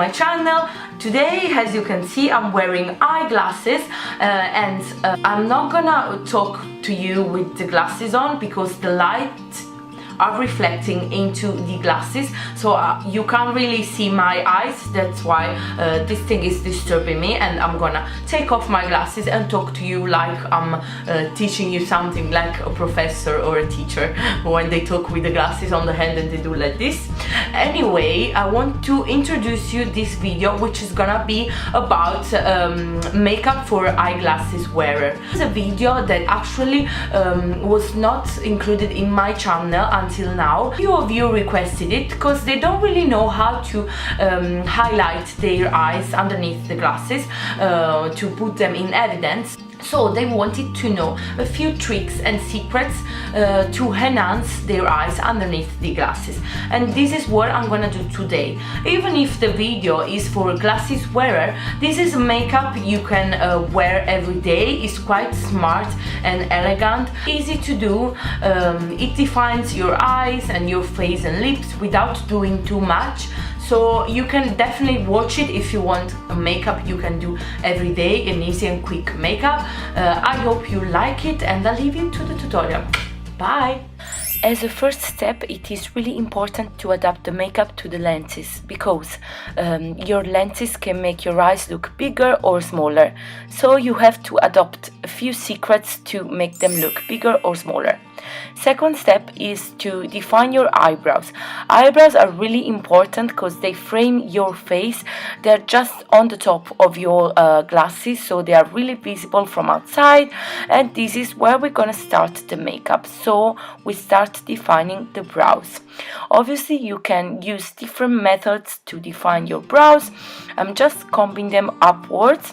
my channel. Today, as you can see, I'm wearing eyeglasses and I'm not gonna talk to you with the glasses on because the light are reflecting into the glasses, so you can't really see my eyes. That's why this thing is disturbing me, and I'm gonna take off my glasses and talk to you like I'm teaching you something, like a professor or a teacher when they talk with the glasses on the hand and they do like this. Anyway, I want to introduce you this video, which is gonna be about makeup for eyeglasses wearer. It's a video that actually was not included in my channel until now. A few of you requested it because they don't really know how to highlight their eyes underneath the glasses to put them in evidence. So they wanted to know a few tricks and secrets to enhance their eyes underneath the glasses, and this is what I'm gonna do today. Even if the video is for glasses wearer, this is makeup you can wear every day. It's quite smart and elegant, easy to do. It defines your eyes and your face and lips without doing too much. So you can definitely watch it if you want a makeup you can do every day, an easy and quick makeup. I hope you like it, and I'll leave you to the tutorial. Bye! As a first step, it is really important to adapt the makeup to the lenses, because your lenses can make your eyes look bigger or smaller. So you have to adopt a few secrets to make them look bigger or smaller. Second step is to define your eyebrows. Eyebrows are really important because they frame your face. They're just on the top of your glasses, so they are really visible from outside, and this is where we're gonna start the makeup. So we start defining the brows. Obviously you can use different methods to define your brows. I'm just combing them upwards.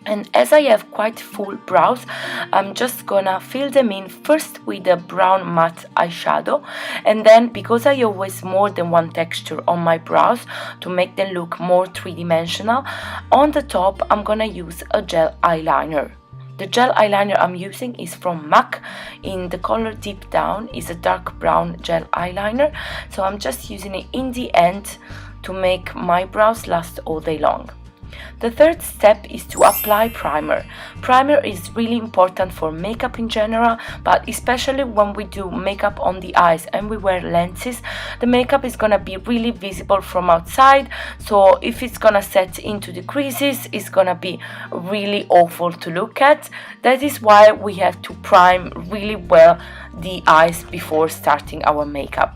And as I have quite full brows, I'm just gonna fill them in first with a brown matte eyeshadow, and then, because I always more than one texture on my brows to make them look more three-dimensional, on the top I'm gonna use a gel eyeliner. The gel eyeliner I'm using is from MAC in the color Deep Down. It's a dark brown gel eyeliner, so I'm just using it in the end to make my brows last all day long. The third step is to apply primer. Primer is really important for makeup in general, but especially when we do makeup on the eyes and we wear lenses, the makeup is gonna be really visible from outside, so if it's gonna set into the creases, it's gonna be really awful to look at. That is why we have to prime really well the eyes before starting our makeup.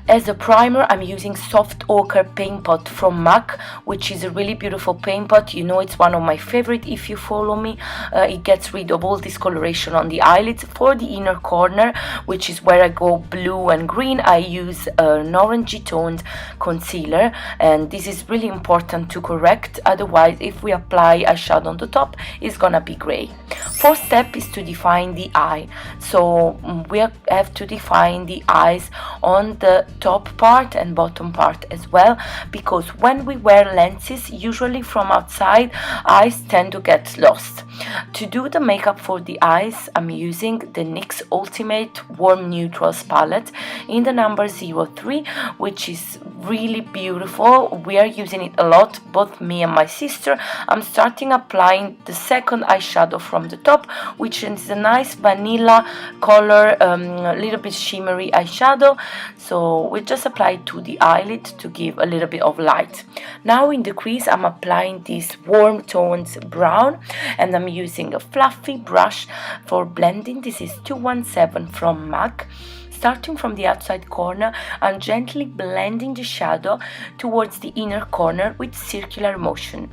As a primer, I'm using Soft Ochre Paint Pot from MAC, which is a really beautiful paint pot. You know, it's one of my favorite if you follow me. It gets rid of all discoloration on the eyelids. For the inner corner, which is where I go blue and green, I use an orangey toned concealer, and this is really important to correct. Otherwise, if we apply eyeshadow on the top, it's gonna be gray. Fourth step is to define the eye. So we have to define the eyes on the top part and bottom part as well, because when we wear lenses, usually from outside, eyes tend to get lost. To do the makeup for the eyes, I'm using the NYX Ultimate Warm Neutrals palette in the number 03, which is really beautiful. We are using it a lot, both me and my sister. I'm starting applying the second eyeshadow from the top, which is a nice vanilla color, a little bit shimmery eyeshadow. So we just apply it to the eyelid to give a little bit of light. Now in the crease, I'm applying this warm tones brown, and I'm using a fluffy brush for blending. This is 217 from MAC. Starting from the outside corner, I'm gently blending the shadow towards the inner corner with circular motion.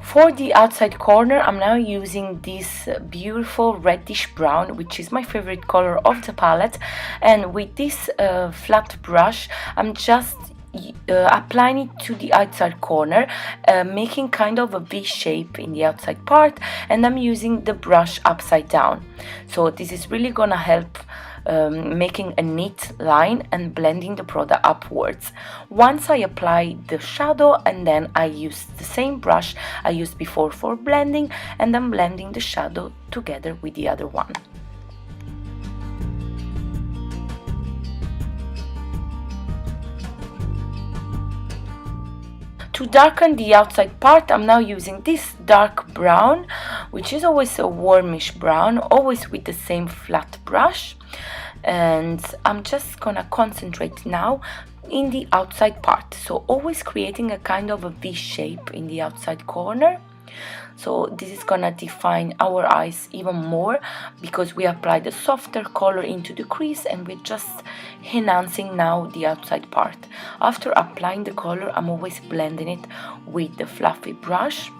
For the outside corner, I'm now using this beautiful reddish brown, which is my favorite color of the palette, and with this flat brush, I'm just applying it to the outside corner, making kind of a V shape in the outside part, and I'm using the brush upside down. So this is really gonna help making a neat line and blending the product upwards. Once I apply the shadow, and then I use the same brush I used before for blending, and I'm blending the shadow together with the other one. To darken the outside part, I'm now using this dark brown, which is always a warmish brown, always with the same flat brush, and I'm just gonna concentrate now in the outside part, so always creating a kind of a V shape in the outside corner. So this is gonna define our eyes even more, because we applied a softer color into the crease and we're just enhancing now the outside part. After applying the color, I'm always blending it with the fluffy brush.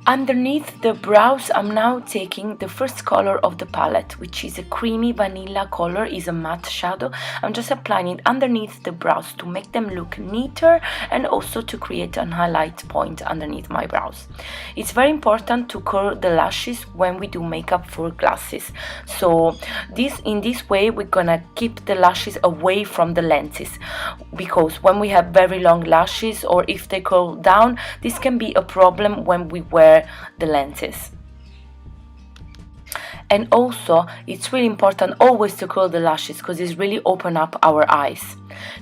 Underneath the brows, I'm now taking the first color of the palette, which is a creamy vanilla color, is a matte shadow. I'm just applying it underneath the brows to make them look neater and also to create an highlight point underneath my brows. It's very important to curl the lashes when we do makeup for glasses. So in this way we're gonna keep the lashes away from the lenses, because when we have very long lashes or if they curl down, this can be a problem when we wear the lenses. And also it's really important always to curl the lashes, because it's really open up our eyes.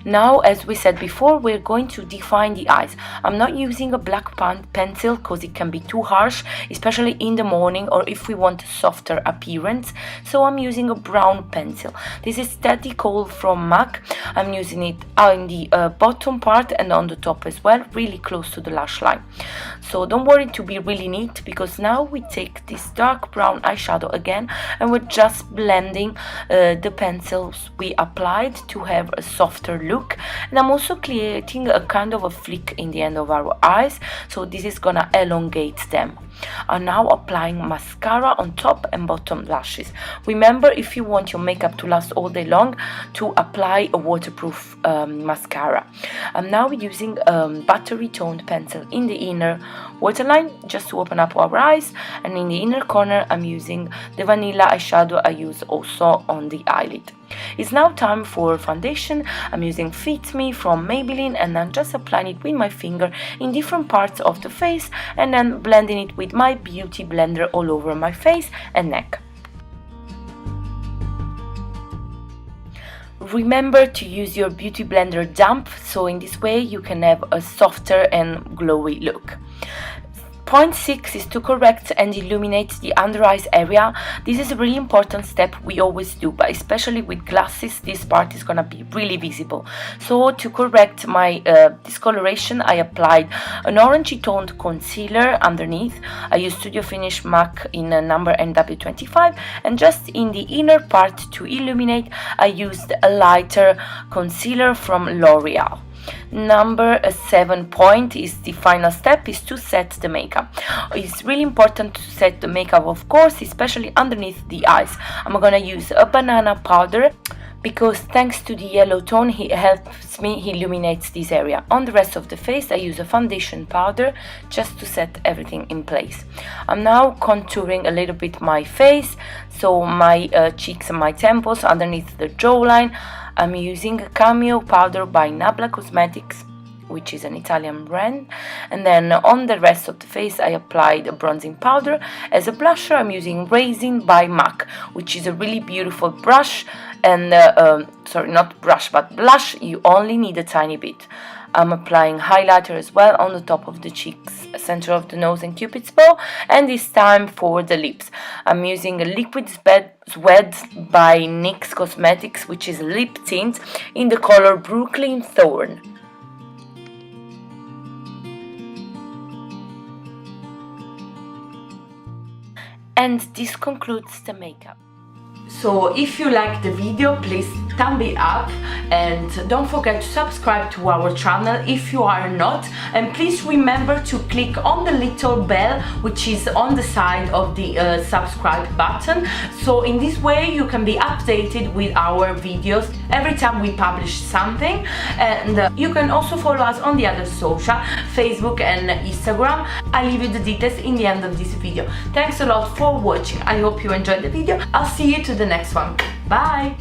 Now, as we said before, we're going to define the eyes. I'm not using a black pencil because it can be too harsh, especially in the morning or if we want a softer appearance. So I'm using a brown pencil. This is Steady Coal from MAC. I'm using it on the bottom part and on the top as well, really close to the lash line. So don't worry to be really neat, because now we take this dark brown eyeshadow again and we're just blending the pencils we applied to have a softer look. And I'm also creating a kind of a flick in the end of our eyes, so this is gonna elongate them. I'm now applying mascara on top and bottom lashes. Remember, if you want your makeup to last all day long, to apply a waterproof mascara. I'm now using a battery toned pencil in the inner waterline just to open up our eyes, and in the inner corner I'm using the vanilla eyeshadow I use also on the eyelid. It's now time for foundation. I'm using Fit Me from Maybelline, and I'm just applying it with my finger in different parts of the face and then blending it with my beauty blender all over my face and neck. Remember to use your beauty blender damp, so in this way you can have a softer and glowy look. Point 6 is to correct and illuminate the under eyes area. This is a really important step we always do, but especially with glasses this part is gonna be really visible. So to correct my discoloration, I applied an orangey toned concealer underneath. I used Studio Finish MAC in number NW25, and just in the inner part to illuminate I used a lighter concealer from L'Oreal. Number 7 point is the final step, is to set the makeup. It's really important to set the makeup, of course, especially underneath the eyes. I'm gonna use a banana powder because thanks to the yellow tone it helps me illuminate this area. On the rest of the face I use a foundation powder just to set everything in place. I'm now contouring a little bit my face, so my cheeks and my temples underneath the jawline. I'm using a Cameo powder by NABLA Cosmetics, which is an Italian brand, and then on the rest of the face I applied a bronzing powder. As a blusher I'm using Raisin by MAC, which is a really beautiful brush, and sorry, not brush but blush, you only need a tiny bit. I'm applying highlighter as well on the top of the cheeks, center of the nose and cupid's bow, and it's time for the lips. I'm using a liquid sweat by NYX Cosmetics, which is a lip tint in the color Brooklyn Thorn. And this concludes the makeup. So if you like the video, please thumb it up and don't forget to subscribe to our channel if you are not, and please remember to click on the little bell which is on the side of the subscribe button, so in this way you can be updated with our videos every time we publish something. And you can also follow us on the other social, Facebook and Instagram. I leave you the details in the end of this video. Thanks a lot for watching. I hope you enjoyed the video. I'll see you to the next one. Bye!